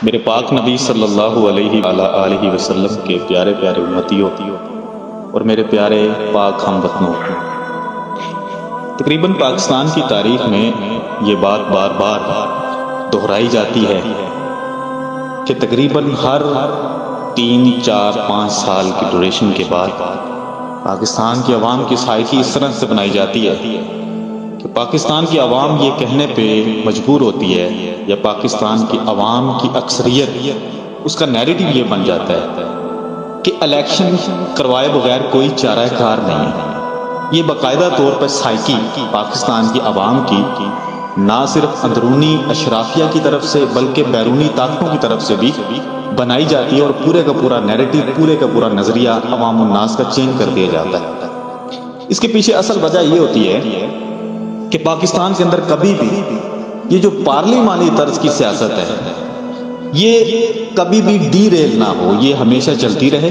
میرے پاک نبی صلی اللہ علیہ وآلہ وسلم کے پیارے پیارے امتیوں اور میرے پیارے پاک ہم وطنوں، تقریباً پاکستان کی تاریخ میں یہ بات بار بار دہرائی جاتی ہے کہ تقریباً ہر 3، 4، 5 سال کی ڈیوریشن کے بعد پاکستان کی عوام کی سائیکی اس طرح سے بنائی جاتی ہے کہ پاکستان کی عوام یہ کہنے پہ مجبور ہوتی ہے، یا پاکستان کی عوام کی اکثریت اس کا نیریٹو یہ بن جاتا ہے کہ الیکشن کروائے بغیر کوئی چارہ کار نہیں ہے۔ یہ باقاعدہ طور پر سائیکی پاکستان کی عوام کی نہ صرف اندرونی اشرافیہ کی طرف سے بلکہ بیرونی طاقتوں کی طرف سے بھی بنائی جاتی ہے، اور پورے کا پورا نیریٹو، پورے کا پورا نظریہ عوام الناس کا چینج کر دیا جاتا ہے۔ اس کے پیچھے اصل وجہ یہ ہوتی ہے کہ پاکستان کے اندر کبھی بھی یہ جو پارلیمانی طرز کی سیاست ہے یہ کبھی بھی ڈی ریل نہ ہو، یہ ہمیشہ چلتی رہے،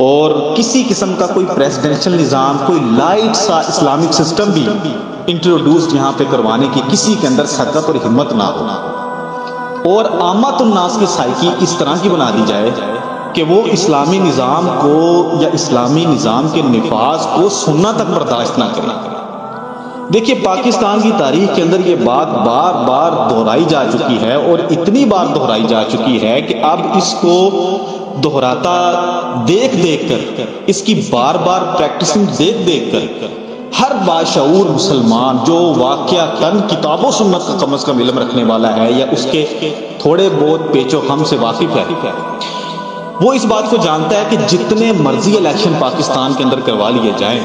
اور کسی قسم کا کوئی پریزیڈنشل نظام، کوئی لائٹ سا اسلامک سسٹم بھی انٹروڈیوس یہاں پہ کروانے کی کسی کے اندر سرگت اور ہمت نہ ہو، اور عامت الناس کی سائیکی اس طرح کی بنا دی جائے کہ وہ اسلامی نظام کو یا اسلامی نظام کے نفاذ کو سننا تک برداشت نہ کرے۔ دیکھیے، پاکستان کی تاریخ کے اندر یہ بات بار بار دہرائی جا چکی ہے، اور اتنی بار دہرائی جا چکی ہے کہ اب اس کو دہراتا دیکھ کر، اس کی بار بار پریکٹسنگ دیکھ کر ہر باشعور مسلمان جو واقعہ کتاب و سنت کا کم از کم علم رکھنے والا ہے یا اس کے تھوڑے بہت پیچ و خم سے واقف ہے، وہ اس بات کو جانتا ہے کہ جتنے مرضی الیکشن پاکستان کے اندر کروا لیے جائیں،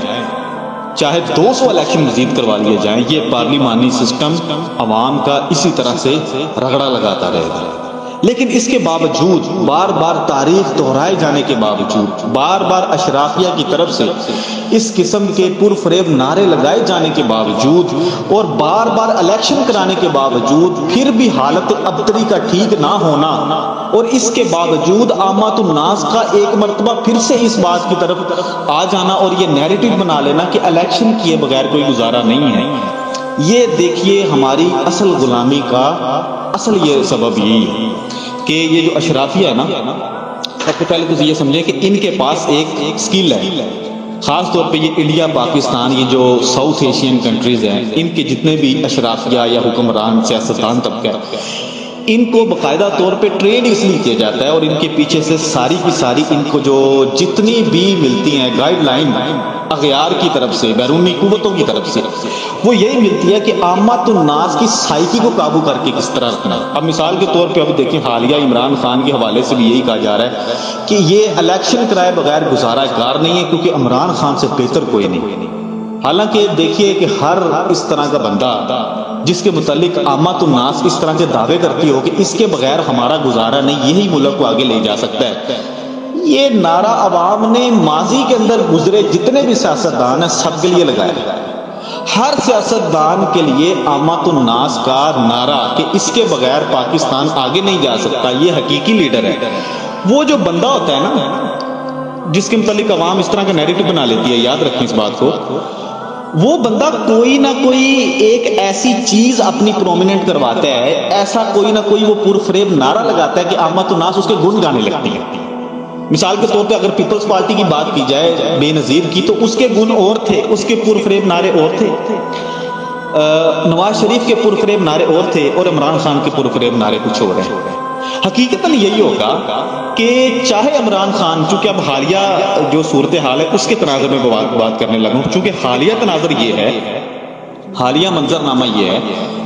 چاہے 200 الیکشن مزید کروا لیے جائیں، یہ پارلیمانی سسٹم عوام کا اسی طرح سے رگڑا لگاتا رہے گا۔ لیکن اس کے باوجود، بار بار تاریخ دہرائے جانے کے باوجود، بار بار اشرافیہ کی طرف سے اس قسم کے پرفریب نعرے لگائے جانے کے باوجود، اور بار بار الیکشن کرانے کے باوجود پھر بھی حالت ابتری کا ٹھیک نہ ہونا، اور اس کے باوجود عامت الناس کا ایک مرتبہ پھر سے اس بات کی طرف آ جانا اور یہ نیریٹو بنا لینا کہ الیکشن کیے بغیر کوئی گزارا نہیں ہے، یہ دیکھیے ہماری اصل غلامی کا اصل یہ سبب یہی ہے کہ یہ جو اشرافیہ ہے نا، سب سے پہلے تو یہ سمجھیں کہ ان کے پاس ایک سکل ہے، خاص طور پہ یہ انڈیا، پاکستان، یہ جو ساؤتھ ایشین کنٹریز ہیں، ان کے جتنے بھی اشرافیہ یا حکمران سیاستدان طبقہ، ان کو باقاعدہ طور پہ ٹرینڈ اس لیے کیا جاتا ہے، اور ان کے پیچھے سے ساری کی ساری ان کو جو جتنی بھی ملتی ہیں گائیڈ لائن اغیار کی طرف سے، بیرونی قوتوں کی طرف سے، وہ یہی ملتی ہے کہ عامت الناس کی سائیکی کو قابو کر کے کس طرح رکھنا ہے۔ اب مثال کے طور پہ اب دیکھیں، حالیہ عمران خان کے حوالے سے بھی یہی کہا جا رہا ہے کہ یہ الیکشن کرائے بغیر گزارا کار نہیں ہے، کیونکہ عمران خان سے بہتر کوئی نہیں۔ حالانکہ دیکھیے کہ ہر اس طرح کا بندہ جس کے متعلق عامت الناس اس طرح کے دعوے کرتی ہو کہ اس کے بغیر ہمارا گزارا نہیں، یہی ملک کو آگے لے جا سکتا ہے، یہ نعرہ عوام نے ماضی کے اندر گزرے جتنے بھی سیاستدان ہیں سب کے لیے لگایا۔ ہر سیاستدان کے لیے عامت الناس کا نعرہ کہ اس کے بغیر پاکستان آگے نہیں جا سکتا، یہ حقیقی لیڈر ہے۔ وہ جو بندہ ہوتا ہے نا جس کے متعلق عوام اس طرح کا نیریٹو بنا لیتی ہے، یاد رکھیں اس بات کو، وہ بندہ کوئی نہ کوئی ایک ایسی چیز اپنی پرومیننٹ کرواتا ہے، ایسا کوئی نہ کوئی وہ پرفریب نعرہ لگاتا ہے کہ عامت الناس اس کے گن گانے لگتی ہے۔ مثال کے طور پہ اگر پیپلز پارٹی کی بات کی جائے، بے نظیر کی، تو اس کے گن اور تھے، اس کے پرفریب نعرے اور تھے، نواز شریف کے پرفریب نعرے اور تھے، اور عمران خان کے پرفریب نعرے کچھ اور ہیں۔ حقیقتاً یہی ہوگا کہ چاہے عمران خان، چونکہ اب حالیہ جو صورتحال ہے اس کے تناظر میں بات کرنے لگوں، چونکہ حالیہ تناظر یہ ہے، حالیہ منظرنامہ یہ ہے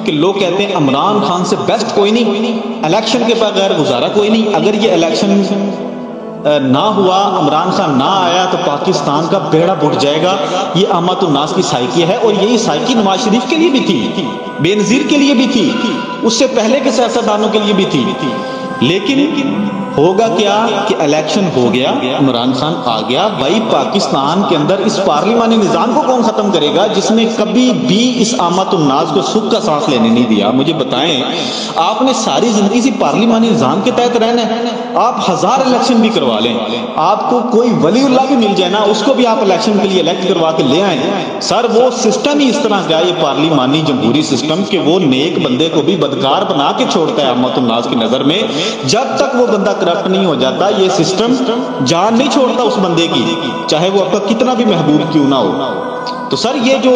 کہ لوگ کہتے ہیں عمران خان سے بیسٹ کوئی نہیں، الیکشن کے بغیر گزارا کوئی نہیں، اگر یہ الیکشن نہ ہوا، عمران خان نہ آیا تو پاکستان کا بیڑا بٹ جائے گا۔ یہ عامت الناس کی سائیکی ہے، اور یہی سائیکی نواز شریف کے لیے بھی تھی، بے نظیر کے لیے بھی تھی، اس سے پہلے کے سیاستدانوں کے لیے بھی تھی۔ لیکن ہوگا کیا کہ الیکشن ہو گیا، عمران خان آ گیا، بھائی پاکستان کے اندر اس پارلیمانی نظام کو کون ختم کرے گا جس نے کبھی بھی اس عامت الناس کو سکھ کا سانس لینے نہیں دیا؟ مجھے بتائیں، آپ نے ساری زندگی اسی پارلیمانی نظام کے تحت رہنا ہے، آپ 1000 الیکشن بھی کروا لیں، آپ کو کوئی ولی اللہ بھی مل جائے نا، اس کو بھی آپ الیکشن کے لیے الیکٹ کروا کے لے آئیں، سر وہ سسٹم ہی اس طرح کا ہے، یہ پارلیمانی جمہوری سسٹم، کہ وہ نیک بندے کو بھی بدکار بنا کے چھوڑتا ہے عامت الناس کی نظر میں۔ جب تک وہ بندہ کرپٹ نہیں ہو جاتا یہ سسٹم جان نہیں چھوڑتا اس بندے کی، چاہے وہ آپ کا کتنا بھی محبوب کیوں نہ ہو۔ تو سر یہ جو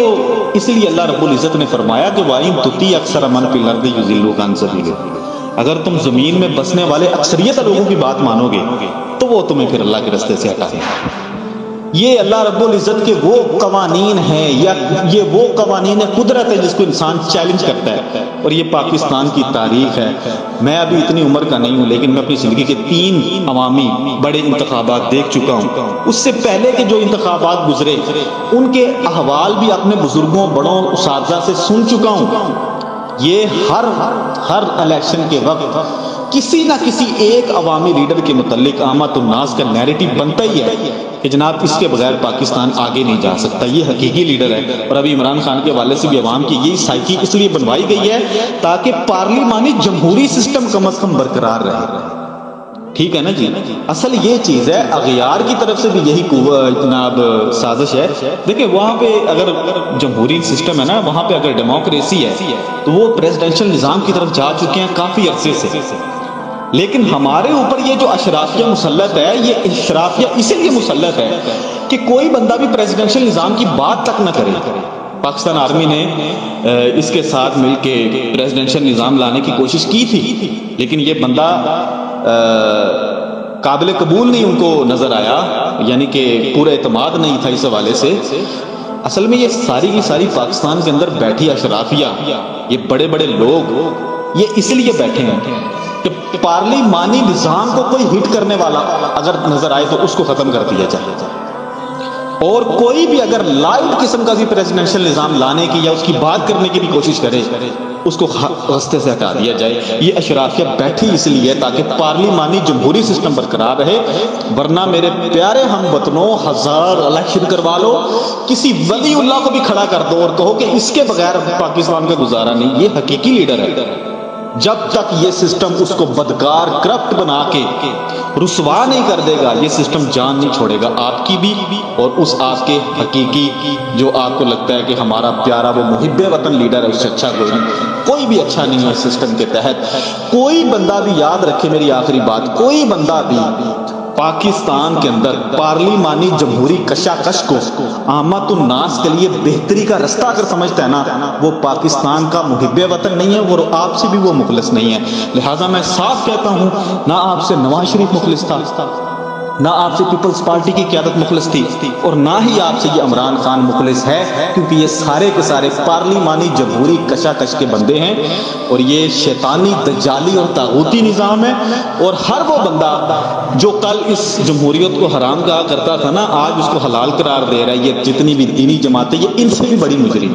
اس لیے اللہ رب العزت نے فرمایا کہ وَإِن تُطِيعْ أَكْثَرَ مَنْ فِي الْأَرْضِ يُضِلُّوكَ عَنْ سَبِيلِهِ، اگر تم زمین میں بسنے والے اکثریت لوگوں کی بات مانو گے تو وہ تمہیں پھر اللہ کے راستے سے ہٹائیں گے۔ یہ اللہ رب العزت کے وہ قوانین ہیں یا یہ وہ قوانین قدرت ہے جس کو انسان چیلنج کرتا ہے، اور یہ پاکستان کی تاریخ ہے۔ میں ابھی اتنی عمر کا نہیں ہوں لیکن میں اپنی زندگی کے 3 عوامی بڑے انتخابات دیکھ چکا ہوں۔ اس سے پہلے کے جو انتخابات گزرے ان کے احوال بھی اپنے بزرگوں بڑوں اساتذہ سے سن چکا ہوں۔ یہ ہر الیکشن کے وقت کسی نہ کسی ایک عوامی لیڈر کے متعلق عامت الناس کا نیریٹو بنتا ہی ہے کہ جناب اس کے بغیر پاکستان آگے نہیں جا سکتا، یہ حقیقی لیڈر ہے۔ اور ابھی عمران خان کے حوالے سے بھی عوام کی یہی سائیکی اس لیے بنوائی گئی ہے تاکہ پارلیمانی جمہوری سسٹم کم از کم برقرار رہے۔ ٹھیک ہے نا جی، اصل یہ چیز ہے۔ اغیار کی طرف سے بھی یہی جناب سازش ہے۔ دیکھیں وہاں پہ اگر جمہوری سسٹم ہے نا، وہاں پہ اگر ڈیموکریسی ہے تو وہ پریزیڈنشل نظام کی طرف جا چکے ہیں کافی عرصے سے، لیکن ہمارے اوپر یہ جو اشرافیہ مسلط ہے، یہ اشرافیہ اسی لیے مسلط ہے کہ کوئی بندہ بھی پریزیڈنشل نظام کی بات تک نہ کرے۔ پاکستان آرمی نے اس کے ساتھ مل کے پریزیڈنشل نظام لانے کی کوشش کی تھی، لیکن یہ بندہ قابل قبول نہیں ان کو نظر آیا، یعنی کہ پورا اعتماد نہیں تھا اس حوالے سے۔ اصل میں یہ ساری کی ساری پاکستان کے اندر بیٹھی اشرافیہ، یہ بڑے بڑے لوگ یہ اس لیے بیٹھے ہیں کہ پارلیمانی نظام کو کوئی ہٹ کرنے والا اگر نظر آئے تو اس کو ختم کر دیا جائے، اور کوئی بھی اگر لائٹ قسم کا پریزیڈنشل نظام لانے کی یا اس کی بات کرنے کی بھی کوشش کرے اس کو راستے سے ہٹا دیا جائے۔ یہ اشرافیہ بیٹھی اس لیے تاکہ پارلیمانی جمہوری سسٹم برقرار رہے، ورنہ میرے پیارے ہم وطنوں 1000 الیکشن کروا لو، کسی ولی اللہ کو بھی کھڑا کر دو اور کہو کہ اس کے بغیر پاکستان کا گزارا نہیں، یہ حقیقی لیڈر ہے۔ جب تک یہ سسٹم اس کو بدکار کرپٹ بنا کے رسوا نہیں کر دے گا یہ سسٹم جان نہیں چھوڑے گا، آپ کی بھی اور اس آپ کے حقیقی جو آپ کو لگتا ہے کہ ہمارا پیارا وہ محب وطن لیڈر ہے، اس سے اچھا کوئی بھی اچھا نہیں ہے اس سسٹم کے تحت۔ کوئی بندہ بھی یاد رکھے میری آخری بات، کوئی بندہ بھی پاکستان کے اندر پارلیمانی جمہوری کشاکش کو عامت الناس کے لیے بہتری کا رستہ اگر سمجھتا ہے نا، وہ پاکستان کا محب وطن نہیں ہے، وہ آپ سے بھی وہ مخلص نہیں ہے۔ لہٰذا میں صاف کہتا ہوں، نہ آپ سے نواز شریف مخلص تھا، نہ آپ سے پیپلز پارٹی کی قیادت مخلص تھی، اور نہ ہی آپ سے یہ عمران خان مخلص ہے، کیونکہ یہ سارے کے سارے پارلیمانی جمہوری کشاکش کے بندے ہیں، اور یہ شیطانی دجالی اور طاغوتی نظام ہے۔ اور ہر وہ بندہ جو کل اس جمہوریت کو حرام کہا کرتا تھا نا، آج اس کو حلال قرار دے رہا ہے۔ یہ جتنی بھی دینی جماعتیں یہ ان سے بھی بڑی مجرم